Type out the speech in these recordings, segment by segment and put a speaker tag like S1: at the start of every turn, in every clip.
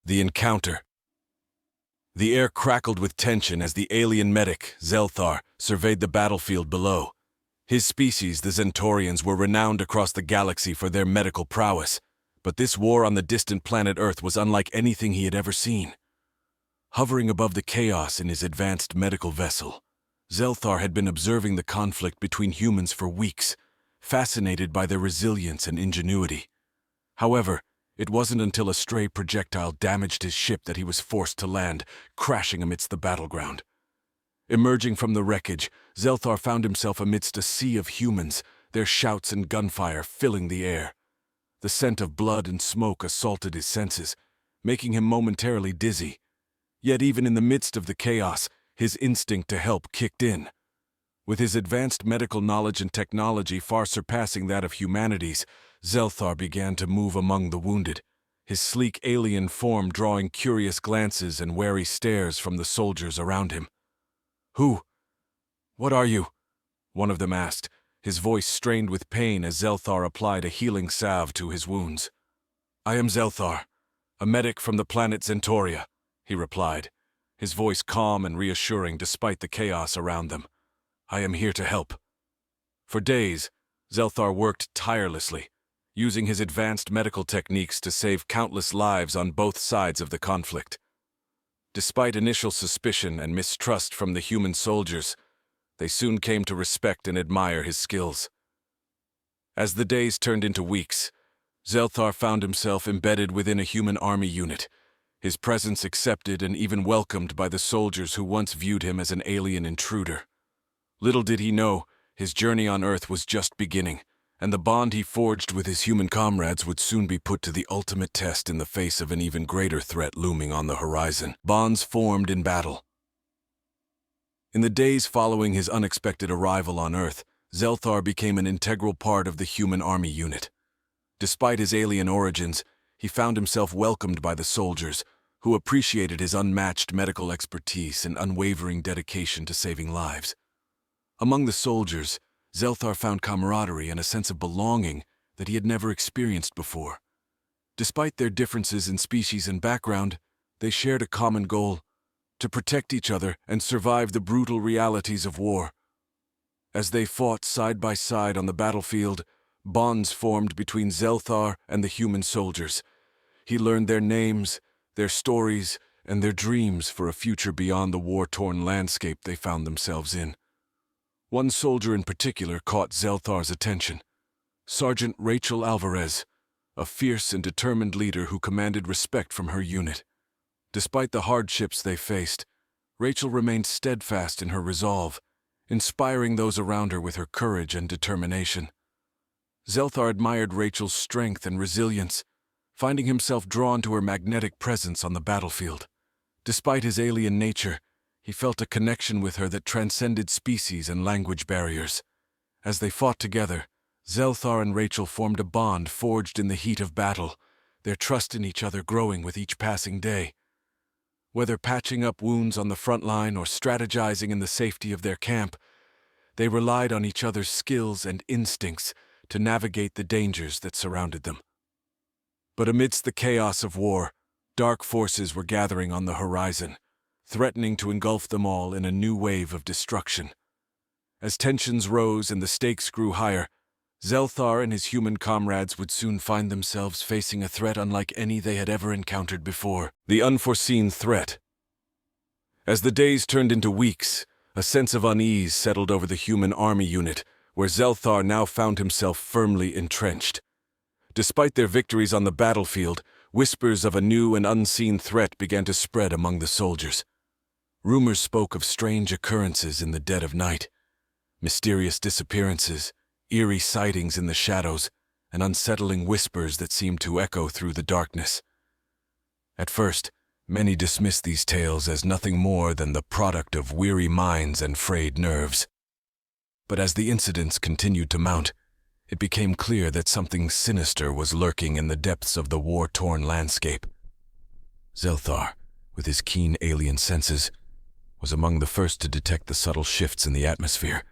S1: The encounter. The air crackled with tension as the alien medic, Zelthar, surveyed the battlefield below. His species, the Zentorians, were renowned across the galaxy for their medical prowess, but this war on the distant planet Earth was unlike anything he had ever seen. Hovering above the chaos in his advanced medical vessel, Zelthar had been observing the conflict between humans for weeks, fascinated by their resilience and ingenuity. However, it wasn't until a stray projectile damaged his ship that he was forced to land, crashing amidst the battleground. Emerging from the wreckage, Zelthar found himself amidst a sea of humans, their shouts and gunfire filling the air. The scent of blood and smoke assaulted his senses, making him momentarily dizzy. Yet even in the midst of the chaos, his instinct to help kicked in. With his advanced medical knowledge and technology far surpassing that of humanity's, Zelthar began to move among the wounded, his sleek alien form drawing curious glances and wary stares from the soldiers around him. "Who? What are you?" one of them asked, his voice strained with pain as Zelthar applied a healing salve to his wounds. "I am Zelthar, a medic from the planet Zentoria," he replied, his voice calm and reassuring despite the chaos around them. "I am here to help." For days, Zelthar worked tirelessly, using his advanced medical techniques to save countless lives on both sides of the conflict. Despite initial suspicion and mistrust from the human soldiers, they soon came to respect and admire his skills. As the days turned into weeks, Zelthar found himself embedded within a human army unit, his presence accepted and even welcomed by the soldiers who once viewed him as an alien intruder. Little did he know, his journey on Earth was just beginning, and the bond he forged with his human comrades would soon be put to the ultimate test in the face of an even greater threat looming on the horizon. Bonds formed in battle. In the days following his unexpected arrival on Earth, Zelthar became an integral part of the human army unit. Despite his alien origins, he found himself welcomed by the soldiers, who appreciated his unmatched medical expertise and unwavering dedication to saving lives. Among the soldiers, Zelthar found camaraderie and a sense of belonging that he had never experienced before. Despite their differences in species and background, they shared a common goal: to protect each other and survive the brutal realities of war. As they fought side by side on the battlefield, bonds formed between Zelthar and the human soldiers. He learned their names, their stories, and their dreams for a future beyond the war-torn landscape they found themselves in. One soldier in particular caught Zelthar's attention: Sergeant Rachel Alvarez, a fierce and determined leader who commanded respect from her unit. Despite the hardships they faced, Rachel remained steadfast in her resolve, inspiring those around her with her courage and determination. Zelthar admired Rachel's strength and resilience, finding himself drawn to her magnetic presence on the battlefield. Despite his alien nature, he felt a connection with her that transcended species and language barriers. As they fought together, Zelthar and Rachel formed a bond forged in the heat of battle, their trust in each other growing with each passing day. Whether patching up wounds on the front line or strategizing in the safety of their camp, they relied on each other's skills and instincts to navigate the dangers that surrounded them. But amidst the chaos of war, dark forces were gathering on the horizon, threatening to engulf them all in a new wave of destruction. As tensions rose and the stakes grew higher, Zelthar and his human comrades would soon find themselves facing a threat unlike any they had ever encountered before: the unforeseen threat. As the days turned into weeks, a sense of unease settled over the human army unit, where Zelthar now found himself firmly entrenched. Despite their victories on the battlefield, whispers of a new and unseen threat began to spread among the soldiers. Rumors spoke of strange occurrences in the dead of night, mysterious disappearances, eerie sightings in the shadows, and unsettling whispers that seemed to echo through the darkness. At first, many dismissed these tales as nothing more than the product of weary minds and frayed nerves. But as the incidents continued to mount, it became clear that something sinister was lurking in the depths of the war-torn landscape. Zelthar, with his keen alien senses, was among the first to detect the subtle shifts in the atmosphere.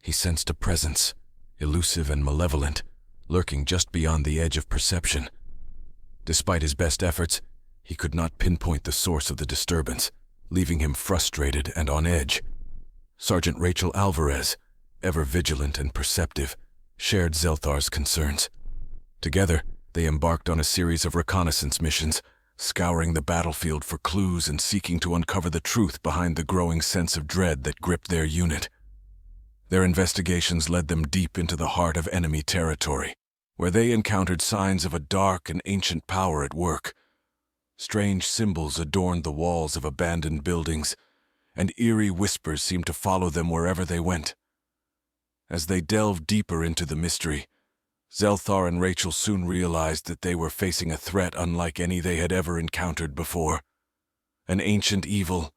S1: He sensed a presence, elusive and malevolent, lurking just beyond the edge of perception. Despite his best efforts, He could not pinpoint the source of the disturbance, leaving him frustrated and on edge. Sergeant Rachel Alvarez, ever vigilant and perceptive, shared Zelthar's concerns. Together, they embarked on a series of reconnaissance missions, scouring the battlefield for clues and seeking to uncover the truth behind the growing sense of dread that gripped their unit. Their investigations led them deep into the heart of enemy territory, where they encountered signs of a dark and ancient power at work. Strange symbols adorned the walls of abandoned buildings, and eerie whispers seemed to follow them wherever they went. As they delved deeper into the mystery, Zelthar and Rachel soon realized that they were facing a threat unlike any they had ever encountered before. An ancient evil,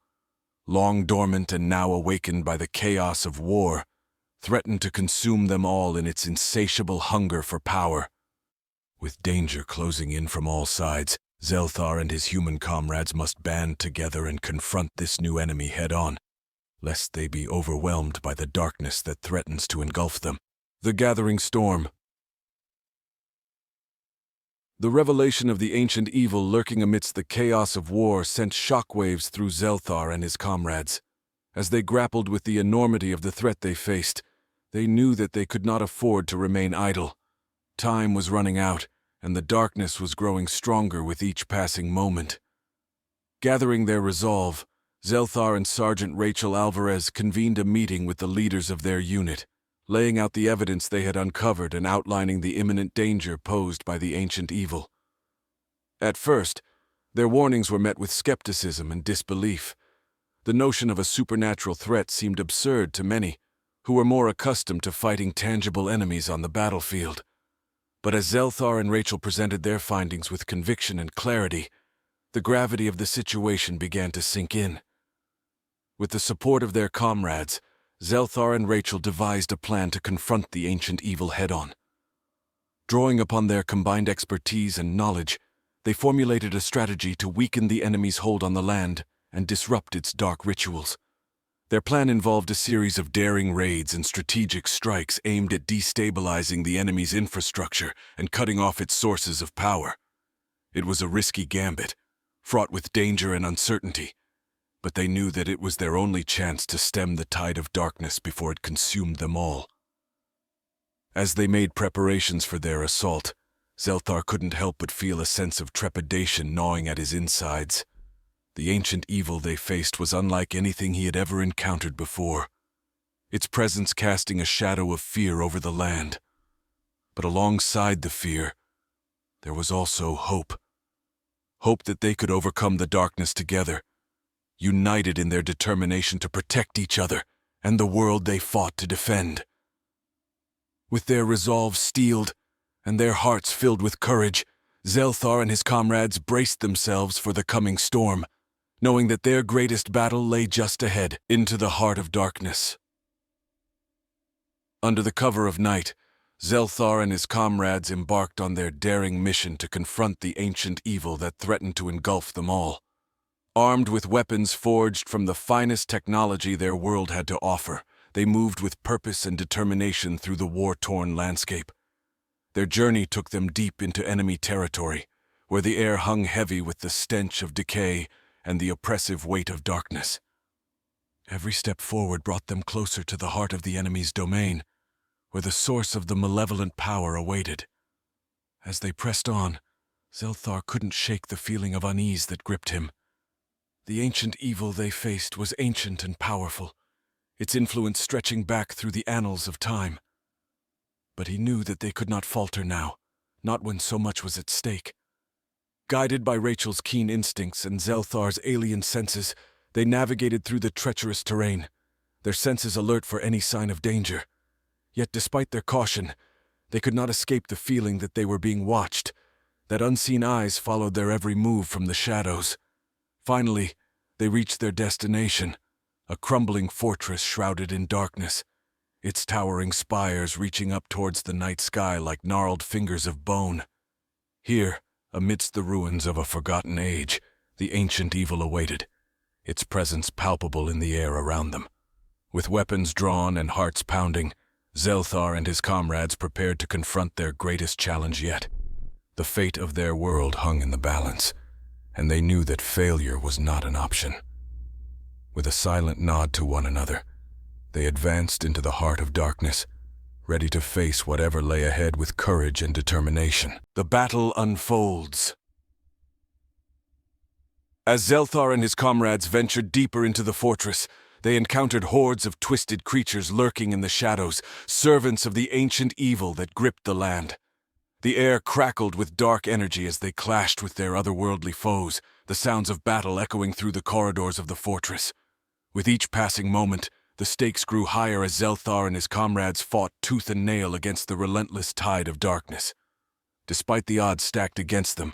S1: long dormant and now awakened by the chaos of war, threatened to consume them all in its insatiable hunger for power. With danger closing in from all sides, Zelthar and his human comrades must band together and confront this new enemy head-on, lest they be overwhelmed by the darkness that threatens to engulf them. The gathering storm. The revelation of the ancient evil lurking amidst the chaos of war sent shockwaves through Zelthar and his comrades. As they grappled with the enormity of the threat they faced, they knew that they could not afford to remain idle. Time was running out, and the darkness was growing stronger with each passing moment. Gathering their resolve, Zelthar and Sergeant Rachel Alvarez convened a meeting with the leaders of their unit, laying out the evidence they had uncovered and outlining the imminent danger posed by the ancient evil. At first, their warnings were met with skepticism and disbelief. The notion of a supernatural threat seemed absurd to many, who were more accustomed to fighting tangible enemies on the battlefield. But as Zelthar and Rachel presented their findings with conviction and clarity, the gravity of the situation began to sink in. With the support of their comrades, Zelthar and Rachel devised a plan to confront the ancient evil head-on. Drawing upon their combined expertise and knowledge, they formulated a strategy to weaken the enemy's hold on the land and disrupt its dark rituals. Their plan involved a series of daring raids and strategic strikes aimed at destabilizing the enemy's infrastructure and cutting off its sources of power. It was a risky gambit, fraught with danger and uncertainty, but they knew that it was their only chance to stem the tide of darkness before it consumed them all. As they made preparations for their assault, Zelthar couldn't help but feel a sense of trepidation gnawing at his insides. The ancient evil they faced was unlike anything he had ever encountered before, its presence casting a shadow of fear over the land. But alongside the fear, there was also hope. Hope that they could overcome the darkness together, united in their determination to protect each other and the world they fought to defend. With their resolve steeled and their hearts filled with courage, Zelthar and his comrades braced themselves for the coming storm, knowing that their greatest battle lay just ahead, into the heart of darkness. Under the cover of night, Zelthar and his comrades embarked on their daring mission to confront the ancient evil that threatened to engulf them all. Armed with weapons forged from the finest technology their world had to offer, they moved with purpose and determination through the war-torn landscape. Their journey took them deep into enemy territory, where the air hung heavy with the stench of decay and the oppressive weight of darkness. Every step forward brought them closer to the heart of the enemy's domain, where the source of the malevolent power awaited. As they pressed on, Zelthar couldn't shake the feeling of unease that gripped him. The ancient evil they faced was ancient and powerful, its influence stretching back through the annals of time. But he knew that they could not falter now, not when so much was at stake. Guided by Rachel's keen instincts and Zelthar's alien senses, they navigated through the treacherous terrain, their senses alert for any sign of danger. Yet despite their caution, they could not escape the feeling that they were being watched, that unseen eyes followed their every move from the shadows. Finally, they reached their destination, a crumbling fortress shrouded in darkness, its towering spires reaching up towards the night sky like gnarled fingers of bone. Here, amidst the ruins of a forgotten age, the ancient evil awaited, its presence palpable in the air around them. With weapons drawn and hearts pounding, Zelthar and his comrades prepared to confront their greatest challenge yet. The fate of their world hung in the balance, and they knew that failure was not an option. With a silent nod to one another, they advanced into the heart of darkness, ready to face whatever lay ahead with courage and determination. The battle unfolds. As Zelthar and his comrades ventured deeper into the fortress, they encountered hordes of twisted creatures lurking in the shadows, servants of the ancient evil that gripped the land. The air crackled with dark energy as they clashed with their otherworldly foes, the sounds of battle echoing through the corridors of the fortress. With each passing moment, the stakes grew higher as Zelthar and his comrades fought tooth and nail against the relentless tide of darkness. Despite the odds stacked against them,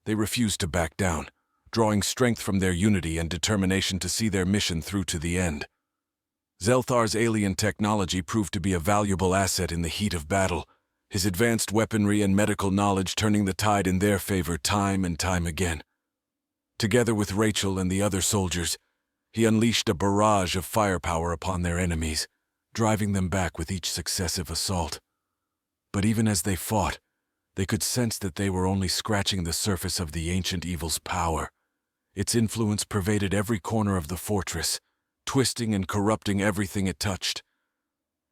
S1: they refused to back down, drawing strength from their unity and determination to see their mission through to the end. Zelthar's alien technology proved to be a valuable asset in the heat of battle, his advanced weaponry and medical knowledge turning the tide in their favor time and time again. Together with Rachel and the other soldiers, he unleashed a barrage of firepower upon their enemies, driving them back with each successive assault. But even as they fought, they could sense that they were only scratching the surface of the ancient evil's power. Its influence pervaded every corner of the fortress, twisting and corrupting everything it touched.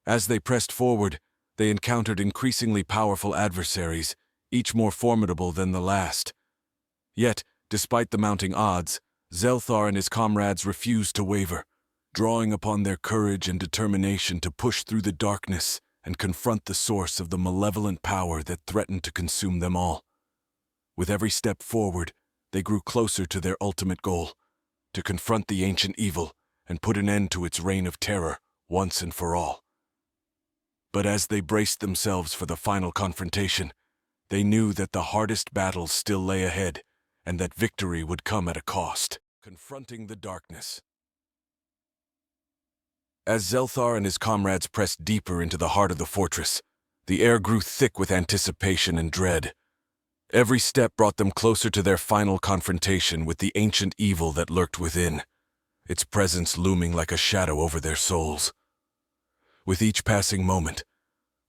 S1: As they pressed forward, they encountered increasingly powerful adversaries, each more formidable than the last. Yet, despite the mounting odds, Zelthar and his comrades refused to waver, drawing upon their courage and determination to push through the darkness and confront the source of the malevolent power that threatened to consume them all. With every step forward, they grew closer to their ultimate goal, to confront the ancient evil and put an end to its reign of terror once and for all. But as they braced themselves for the final confrontation, they knew that the hardest battles still lay ahead and that victory would come at a cost. Confronting the darkness. As Zelthar and his comrades pressed deeper into the heart of the fortress, the air grew thick with anticipation and dread. Every step brought them closer to their final confrontation with the ancient evil that lurked within, its presence looming like a shadow over their souls. With each passing moment,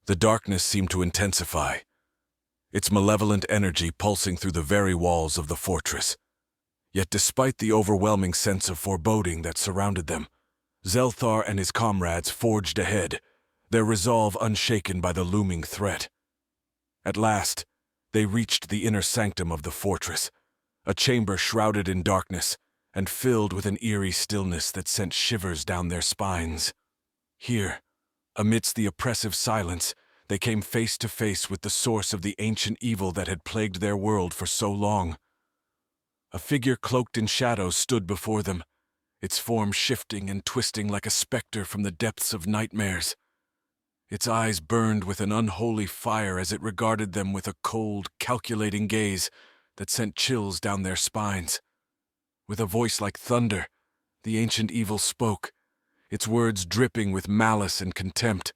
S1: the darkness seemed to intensify, its malevolent energy pulsing through the very walls of the fortress. Yet despite the overwhelming sense of foreboding that surrounded them, Zelthar and his comrades forged ahead, their resolve unshaken by the looming threat. At last, they reached the inner sanctum of the fortress, a chamber shrouded in darkness and filled with an eerie stillness that sent shivers down their spines. Here, amidst the oppressive silence, they came face to face with the source of the ancient evil that had plagued their world for so long. A figure cloaked in shadows stood before them, its form shifting and twisting like a specter from the depths of nightmares. Its eyes burned with an unholy fire as it regarded them with a cold, calculating gaze that sent chills down their spines. With a voice like thunder, the ancient evil spoke, its words dripping with malice and contempt.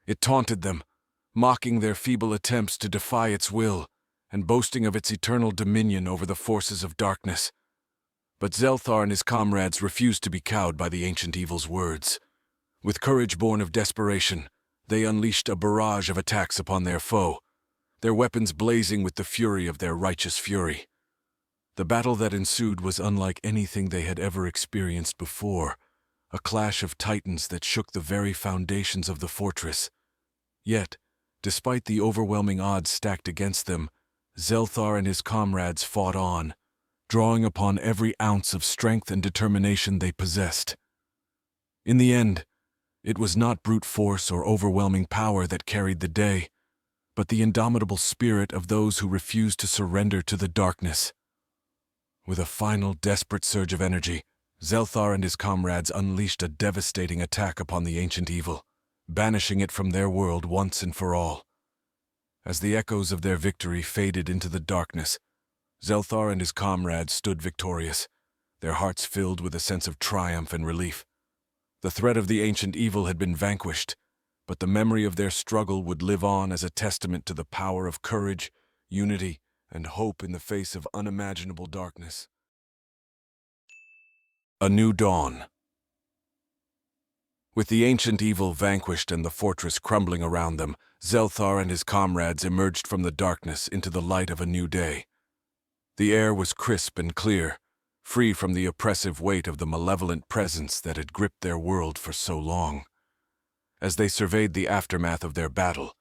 S1: It taunted them, mocking their feeble attempts to defy its will, and boasting of its eternal dominion over the forces of darkness. But Zelthar and his comrades refused to be cowed by the ancient evil's words. With courage born of desperation, they unleashed a barrage of attacks upon their foe, their weapons blazing with the fury of their righteous fury. The battle that ensued was unlike anything they had ever experienced before, a clash of titans that shook the very foundations of the fortress. Yet, despite the overwhelming odds stacked against them, Zelthar and his comrades fought on, drawing upon every ounce of strength and determination they possessed. In the end, it was not brute force or overwhelming power that carried the day, but the indomitable spirit of those who refused to surrender to the darkness. With a final desperate surge of energy, Zelthar and his comrades unleashed a devastating attack upon the ancient evil, banishing it from their world once and for all. As the echoes of their victory faded into the darkness, Zelthar and his comrades stood victorious, their hearts filled with a sense of triumph and relief. The threat of the ancient evil had been vanquished, but the memory of their struggle would live on as a testament to the power of courage, unity, and hope in the face of unimaginable darkness. A new dawn. With the ancient evil vanquished and the fortress crumbling around them, Zelthar and his comrades emerged from the darkness into the light of a new day. The air was crisp and clear, free from the oppressive weight of the malevolent presence that had gripped their world for so long. As they surveyed the aftermath of their battle,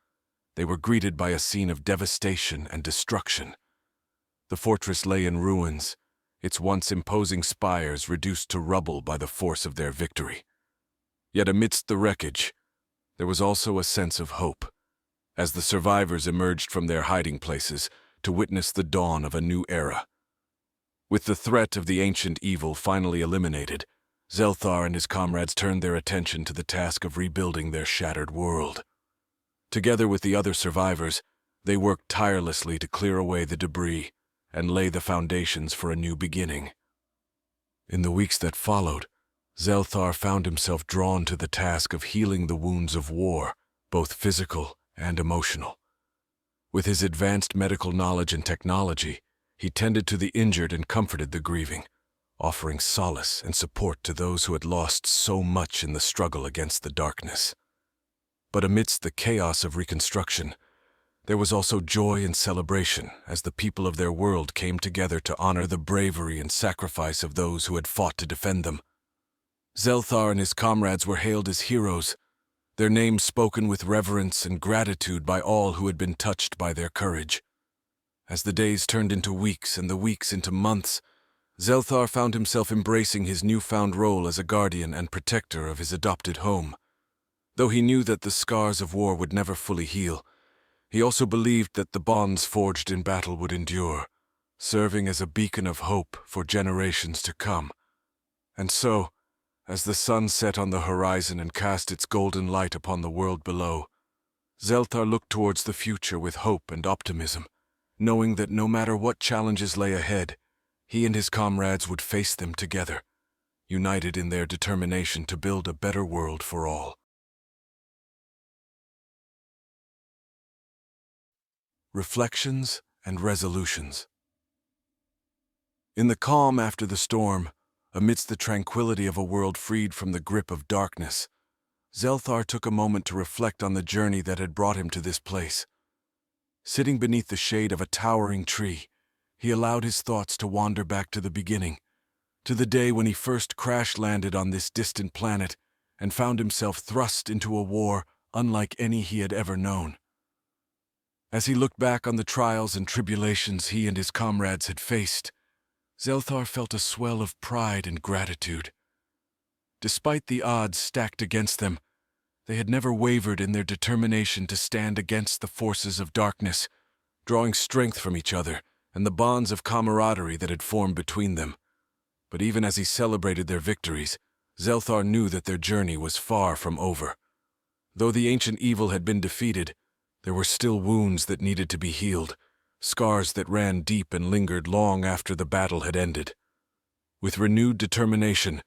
S1: they were greeted by a scene of devastation and destruction. The fortress lay in ruins, its once imposing spires reduced to rubble by the force of their victory. Yet amidst the wreckage, there was also a sense of hope, as the survivors emerged from their hiding places to witness the dawn of a new era. With the threat of the ancient evil finally eliminated, Zelthar and his comrades turned their attention to the task of rebuilding their shattered world. Together with the other survivors, they worked tirelessly to clear away the debris and lay the foundations for a new beginning. In the weeks that followed, Zelthar found himself drawn to the task of healing the wounds of war, both physical and emotional. With his advanced medical knowledge and technology, he tended to the injured and comforted the grieving, offering solace and support to those who had lost so much in the struggle against the darkness. But amidst the chaos of reconstruction, there was also joy and celebration as the people of their world came together to honor the bravery and sacrifice of those who had fought to defend them. Zelthar and his comrades were hailed as heroes, their names spoken with reverence and gratitude by all who had been touched by their courage. As the days turned into weeks and the weeks into months, Zelthar found himself embracing his newfound role as a guardian and protector of his adopted home. Though he knew that the scars of war would never fully heal, he also believed that the bonds forged in battle would endure, serving as a beacon of hope for generations to come. And so, as the sun set on the horizon and cast its golden light upon the world below, Zelthar looked towards the future with hope and optimism, knowing that no matter what challenges lay ahead, he and his comrades would face them together, united in their determination to build a better world for all. Reflections and resolutions. In the calm after the storm, amidst the tranquility of a world freed from the grip of darkness, Zelthar took a moment to reflect on the journey that had brought him to this place. Sitting beneath the shade of a towering tree, he allowed his thoughts to wander back to the beginning, to the day when he first crash-landed on this distant planet and found himself thrust into a war unlike any he had ever known. As he looked back on the trials and tribulations he and his comrades had faced, Zelthar felt a swell of pride and gratitude. Despite the odds stacked against them, they had never wavered in their determination to stand against the forces of darkness, drawing strength from each other and the bonds of camaraderie that had formed between them. But even as he celebrated their victories, Zelthar knew that their journey was far from over. Though the ancient evil had been defeated, there were still wounds that needed to be healed, scars that ran deep and lingered long after the battle had ended. With renewed determination,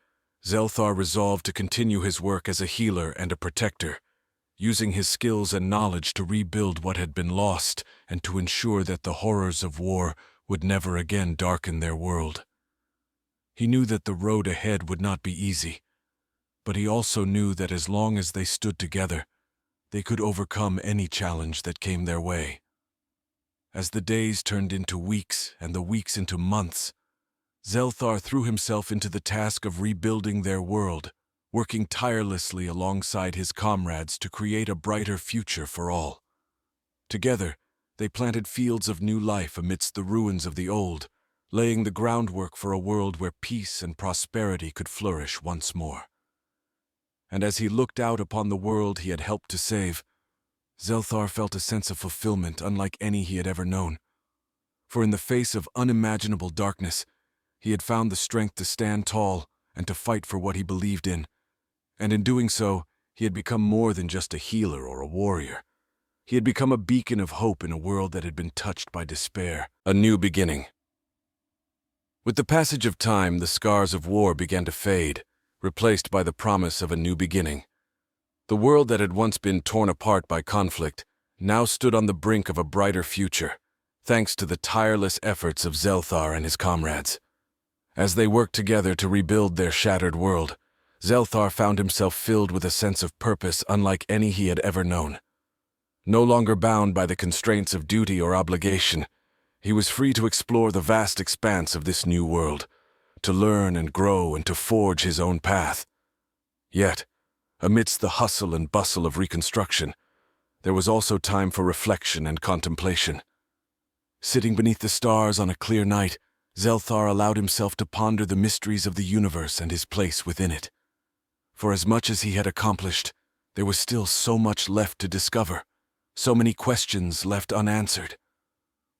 S1: Zelthar resolved to continue his work as a healer and a protector, using his skills and knowledge to rebuild what had been lost and to ensure that the horrors of war would never again darken their world. He knew that the road ahead would not be easy, but he also knew that as long as they stood together, they could overcome any challenge that came their way. As the days turned into weeks and the weeks into months, Zelthar threw himself into the task of rebuilding their world, working tirelessly alongside his comrades to create a brighter future for all. Together, they planted fields of new life amidst the ruins of the old, laying the groundwork for a world where peace and prosperity could flourish once more. And as he looked out upon the world he had helped to save, Zelthar felt a sense of fulfillment unlike any he had ever known. For in the face of unimaginable darkness, he had found the strength to stand tall and to fight for what he believed in. And in doing so, he had become more than just a healer or a warrior. He had become a beacon of hope in a world that had been touched by despair. A new beginning. With the passage of time, the scars of war began to fade, replaced by the promise of a new beginning. The world that had once been torn apart by conflict now stood on the brink of a brighter future, thanks to the tireless efforts of Zelthar and his comrades. As they worked together to rebuild their shattered world, Zelthar found himself filled with a sense of purpose unlike any he had ever known. No longer bound by the constraints of duty or obligation, He was free to explore the vast expanse of this new world, to learn and grow and to forge his own path. Yet, amidst the hustle and bustle of reconstruction, there was also time for reflection and contemplation. Sitting beneath the stars on a clear night, Zelthar allowed himself to ponder the mysteries of the universe and his place within it. For as much as he had accomplished, there was still so much left to discover, so many questions left unanswered.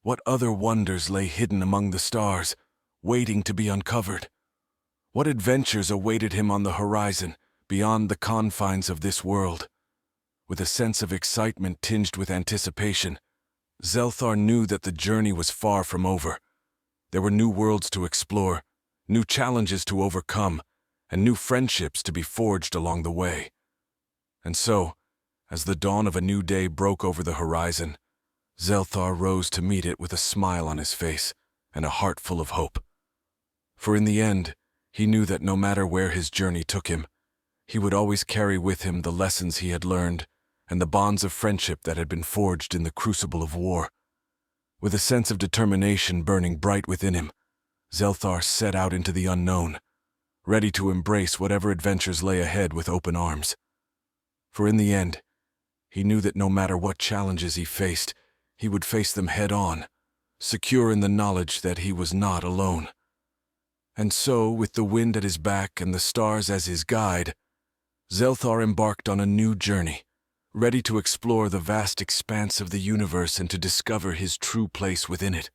S1: What other wonders lay hidden among the stars, waiting to be uncovered? What adventures awaited him on the horizon, beyond the confines of this world? With a sense of excitement tinged with anticipation, Zelthar knew that the journey was far from over. There were new worlds to explore, new challenges to overcome, and new friendships to be forged along the way. And so, as the dawn of a new day broke over the horizon, Zelthar rose to meet it with a smile on his face and a heart full of hope. For in the end, he knew that no matter where his journey took him, he would always carry with him the lessons he had learned and the bonds of friendship that had been forged in the crucible of war. With a sense of determination burning bright within him, Zelthar set out into the unknown, ready to embrace whatever adventures lay ahead with open arms. For in the end, he knew that no matter what challenges he faced, he would face them head-on, secure in the knowledge that he was not alone. And so, with the wind at his back and the stars as his guide, Zelthar embarked on a new journey, ready to explore the vast expanse of the universe and to discover his true place within it.